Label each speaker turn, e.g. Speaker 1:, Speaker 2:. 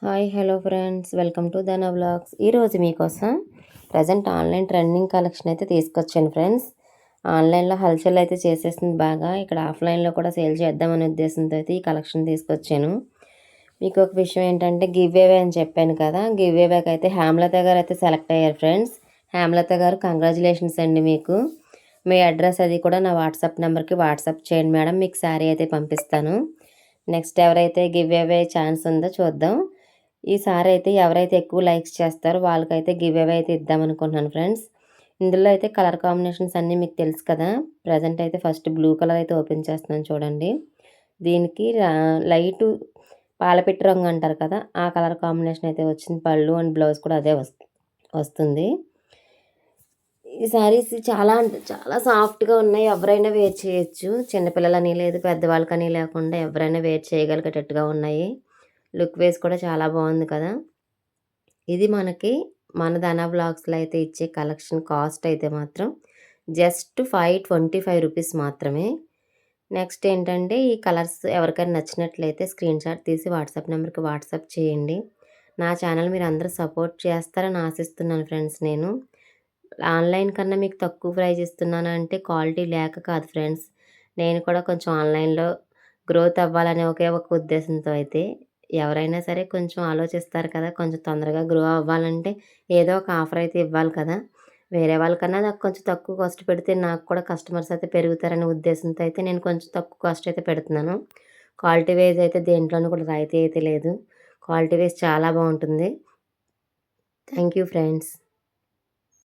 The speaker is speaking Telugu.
Speaker 1: Hi hello friends, welcome to ధన వ్లాగ్స్. ఈరోజు మీకోసం ప్రజెంట్ ఆన్లైన్ ట్రెండింగ్ కలెక్షన్ అయితే తీసుకొచ్చాను ఫ్రెండ్స్. ఆన్లైన్లో హల్చల్ అయితే చేసేసింది బాగా. ఇక్కడ ఆఫ్లైన్లో కూడా సేల్ చేద్దామనే ఉద్దేశంతో అయితే ఈ కలెక్షన్ తీసుకొచ్చాను. మీకు ఒక విషయం ఏంటంటే గివ్ అవే అని చెప్పాను కదా, గివ్ అవేకి అయితే హేమలత గారు అయితే సెలెక్ట్ అయ్యారు ఫ్రెండ్స్. హేమలత గారు కంగ్రాచులేషన్స్ అండి. మీకు మీ అడ్రస్ అది కూడా నా వాట్సాప్ నెంబర్కి వాట్సాప్ చేయండి మేడం, మీకు శారీ అయితే పంపిస్తాను. నెక్స్ట్ ఎవరైతే గివ్ అవే ఛాన్స్ ఉందో చూద్దాం. ఈసారి అయితే ఎవరైతే ఎక్కువ లైక్స్ చేస్తారో వాళ్ళకైతే గివ్ అవే అయితే ఇద్దామనుకుంటున్నాను ఫ్రెండ్స్. ఇందులో అయితే కలర్ కాంబినేషన్స్ అన్నీ మీకు తెలుసు కదా. ప్రజెంట్ అయితే ఫస్ట్ బ్లూ కలర్ అయితే ఓపెన్ చేస్తున్నాను చూడండి. దీనికి లైటు పాలపిట్ట రంగు అంటారు కదా, ఆ కలర్ కాంబినేషన్ అయితే వచ్చింది. పళ్ళు అండ్ బ్లౌజ్ కూడా అదే వస్తుంది. ఈ శారీస్ చాలా అంటే చాలా సాఫ్ట్గా ఉన్నాయి. ఎవరైనా వేర్ చేయొచ్చు. చిన్నపిల్లలని లేదు, పెద్దవాళ్ళకని లేకుండా ఎవరైనా వేర్ చేయగలిగేటట్టుగా ఉన్నాయి. లుక్ వేస్ కూడా చాలా బాగుంది కదా. ఇది మనకి మన ధన బ్లాగ్స్లో అయితే ఇచ్చే కలెక్షన్ కాస్ట్ అయితే మాత్రం జస్ట్ 525 రూపీస్ మాత్రమే. నెక్స్ట్ ఏంటంటే ఈ కలర్స్ ఎవరికైనా నచ్చినట్లయితే స్క్రీన్ షాట్ తీసి వాట్సాప్ నెంబర్కి వాట్సాప్ చేయండి. నా ఛానల్ మీరు అందరూ సపోర్ట్ చేస్తారని ఆశిస్తున్నాను ఫ్రెండ్స్. నేను ఆన్లైన్ కన్నా మీకు తక్కువ ప్రైస్ ఇస్తున్నాను అంటే క్వాలిటీ లేక కాదు ఫ్రెండ్స్. నేను కూడా కొంచెం ఆన్లైన్లో గ్రోత్ అవ్వాలనే ఒకే ఒక ఉద్దేశంతో అయితే ఎవరైనా సరే కొంచెం ఆలోచిస్తారు కదా, కొంచెం తొందరగా గ్రో అవ్వాలంటే ఏదో ఒక ఆఫర్ అయితే ఇవ్వాలి కదా. వేరే వాళ్ళకన్నా నాకు కొంచెం తక్కువ కాస్ట్ పెడితే నాకు కూడా కస్టమర్స్ అయితే పెరుగుతారనే ఉద్దేశంతో అయితే నేను కొంచెం తక్కువ కాస్ట్ అయితే పెడుతున్నాను. క్వాలిటీ వైజ్ అయితే దేంట్లోనూ కూడా రాయితీ అయితే లేదు. క్వాలిటీ వైజ్ చాలా బాగుంటుంది. Thank you friends.